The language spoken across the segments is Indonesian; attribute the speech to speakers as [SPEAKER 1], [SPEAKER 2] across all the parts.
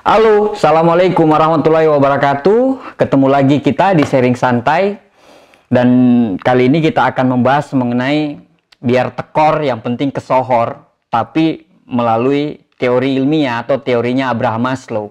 [SPEAKER 1] Halo, Assalamualaikum warahmatullahi wabarakatuh. Ketemu lagi kita di sharing santai. Dan kali ini kita akan membahas mengenai biar tekor yang penting kesohor, tapi melalui teori ilmiah atau teorinya Abraham Maslow.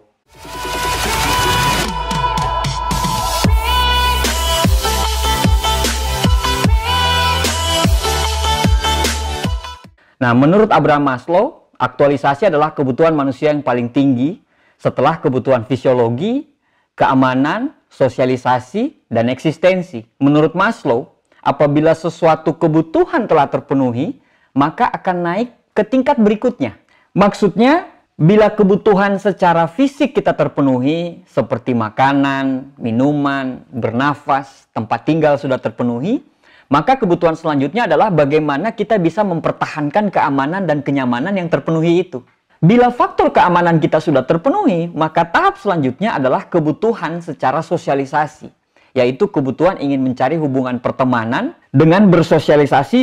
[SPEAKER 1] Nah, menurut Abraham Maslow, aktualisasi adalah kebutuhan manusia yang paling tinggi setelah kebutuhan fisiologi, keamanan, sosialisasi, dan eksistensi. Menurut Maslow, apabila sesuatu kebutuhan telah terpenuhi, maka akan naik ke tingkat berikutnya. Maksudnya, bila kebutuhan secara fisik kita terpenuhi, seperti makanan, minuman, bernafas, tempat tinggal sudah terpenuhi, maka kebutuhan selanjutnya adalah bagaimana kita bisa mempertahankan keamanan dan kenyamanan yang terpenuhi itu. Bila faktor keamanan kita sudah terpenuhi, maka tahap selanjutnya adalah kebutuhan secara sosialisasi, yaitu kebutuhan ingin mencari hubungan pertemanan dengan bersosialisasi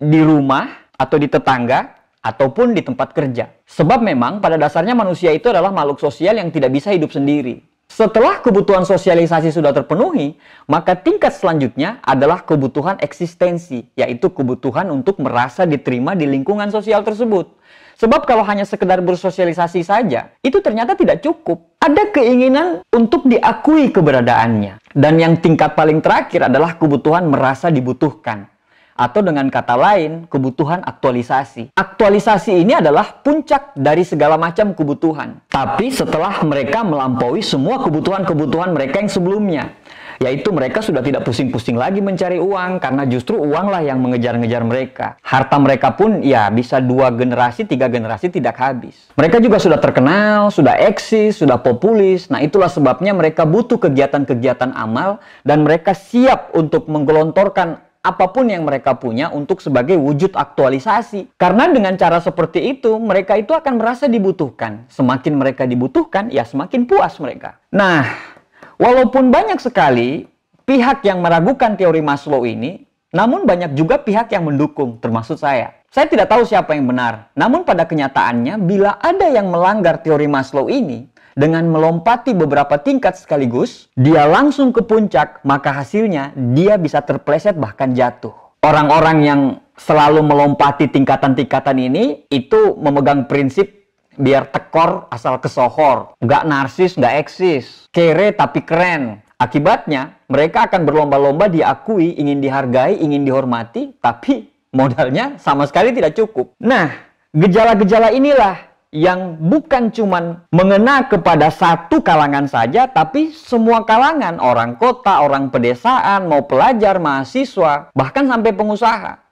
[SPEAKER 1] di rumah atau di tetangga ataupun di tempat kerja. Sebab memang pada dasarnya manusia itu adalah makhluk sosial yang tidak bisa hidup sendiri. Setelah kebutuhan sosialisasi sudah terpenuhi, maka tingkat selanjutnya adalah kebutuhan eksistensi, yaitu kebutuhan untuk merasa diterima di lingkungan sosial tersebut. Sebab kalau hanya sekedar bersosialisasi saja, itu ternyata tidak cukup. Ada keinginan untuk diakui keberadaannya. Dan yang tingkat paling terakhir adalah kebutuhan merasa dibutuhkan. Atau dengan kata lain, kebutuhan aktualisasi. Aktualisasi ini adalah puncak dari segala macam kebutuhan. Tapi setelah mereka melampaui semua kebutuhan-kebutuhan mereka yang sebelumnya. Yaitu mereka sudah tidak pusing-pusing lagi mencari uang, karena justru uanglah yang mengejar-ngejar mereka. Harta mereka pun ya bisa 2 generasi, 3 generasi tidak habis. Mereka juga sudah terkenal, sudah eksis, sudah populis. Nah, itulah sebabnya mereka butuh kegiatan-kegiatan amal dan mereka siap untuk menggelontorkan apapun yang mereka punya untuk sebagai wujud aktualisasi. Karena dengan cara seperti itu, mereka itu akan merasa dibutuhkan. Semakin mereka dibutuhkan, ya semakin puas mereka. Nah, walaupun banyak sekali pihak yang meragukan teori Maslow ini, namun banyak juga pihak yang mendukung, termasuk saya. Saya tidak tahu siapa yang benar. Namun pada kenyataannya, bila ada yang melanggar teori Maslow ini, dengan melompati beberapa tingkat sekaligus, dia langsung ke puncak, maka hasilnya dia bisa terpleset bahkan jatuh. Orang-orang yang selalu melompati tingkatan-tingkatan ini, itu memegang prinsip biar tekor asal kesohor, nggak narsis, nggak eksis, kere tapi keren. Akibatnya, mereka akan berlomba-lomba diakui, ingin dihargai, ingin dihormati, tapi modalnya sama sekali tidak cukup. Nah, gejala-gejala inilah yang bukan cuman mengena kepada satu kalangan saja, tapi semua kalangan, orang kota, orang pedesaan, mau pelajar, mahasiswa, bahkan sampai pengusaha.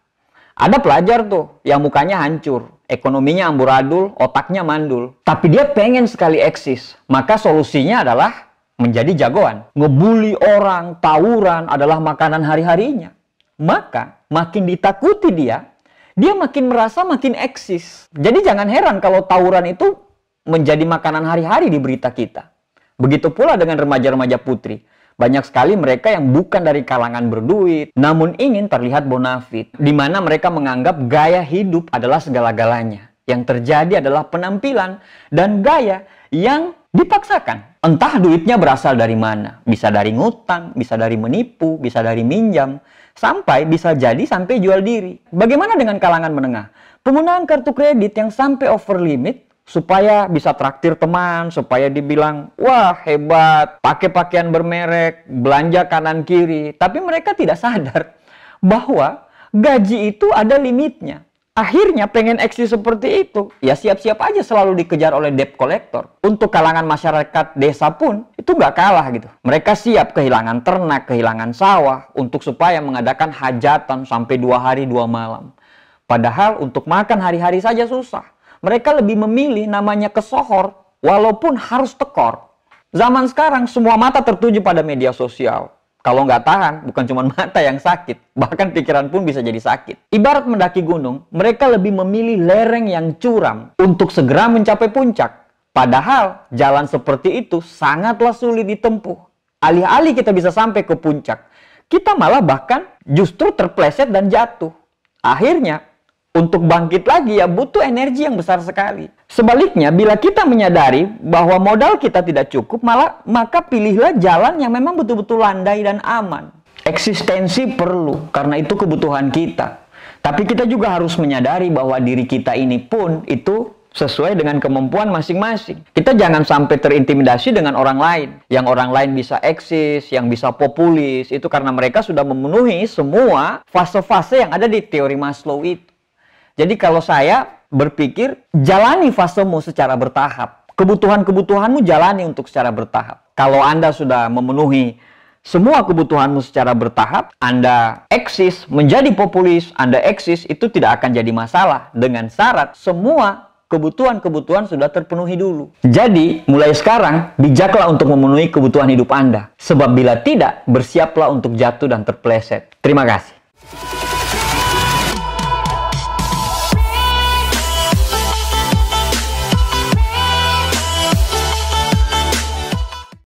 [SPEAKER 1] Ada pelajar tuh yang mukanya hancur, ekonominya amburadul, otaknya mandul, tapi dia pengen sekali eksis. Maka solusinya adalah menjadi jagoan. Ngebully orang, tawuran adalah makanan hari-harinya. Maka makin ditakuti dia makin merasa makin eksis. Jadi jangan heran kalau tawuran itu menjadi makanan hari-hari di berita kita. Begitu pula dengan remaja-remaja putri. Banyak sekali mereka yang bukan dari kalangan berduit, namun ingin terlihat bonafit. Di mana mereka menganggap gaya hidup adalah segala-galanya. Yang terjadi adalah penampilan dan gaya yang dipaksakan. Entah duitnya berasal dari mana. Bisa dari ngutang, bisa dari menipu, bisa dari minjam. Sampai bisa jadi sampai jual diri. Bagaimana dengan kalangan menengah? Penggunaan kartu kredit yang sampai over limit supaya bisa traktir teman, supaya dibilang, wah hebat, pakai pakaian bermerek, belanja kanan kiri. Tapi mereka tidak sadar bahwa gaji itu ada limitnya. Akhirnya pengen eksis seperti itu, ya siap-siap aja selalu dikejar oleh debt collector. Untuk kalangan masyarakat desa pun, itu nggak kalah gitu. Mereka siap kehilangan ternak, kehilangan sawah, untuk supaya mengadakan hajatan sampai 2 hari 2 malam. Padahal untuk makan hari-hari saja susah. Mereka lebih memilih namanya kesohor, walaupun harus tekor. Zaman sekarang semua mata tertuju pada media sosial. Kalau nggak tahan, bukan cuma mata yang sakit, bahkan pikiran pun bisa jadi sakit. Ibarat mendaki gunung, mereka lebih memilih lereng yang curam untuk segera mencapai puncak. Padahal jalan seperti itu sangatlah sulit ditempuh. Alih-alih kita bisa sampai ke puncak, kita malah bahkan justru terpleset dan jatuh. Akhirnya, untuk bangkit lagi ya butuh energi yang besar sekali. Sebaliknya, bila kita menyadari bahwa modal kita tidak cukup, maka pilihlah jalan yang memang betul-betul landai dan aman. Eksistensi perlu, karena itu kebutuhan kita. Tapi kita juga harus menyadari bahwa diri kita ini pun itu sesuai dengan kemampuan masing-masing. Kita jangan sampai terintimidasi dengan orang lain. Yang orang lain bisa eksis, yang bisa populis, itu karena mereka sudah memenuhi semua fase-fase yang ada di teori Maslow itu. Jadi kalau saya berpikir, jalani fasemu secara bertahap. Kebutuhan-kebutuhanmu jalani untuk secara bertahap. Kalau Anda sudah memenuhi semua kebutuhanmu secara bertahap, Anda eksis menjadi populis, Anda eksis, itu tidak akan jadi masalah. Dengan syarat semua kebutuhan-kebutuhan sudah terpenuhi dulu. Jadi, mulai sekarang, bijaklah untuk memenuhi kebutuhan hidup Anda. Sebab bila tidak, bersiaplah untuk jatuh dan terpeleset. Terima kasih.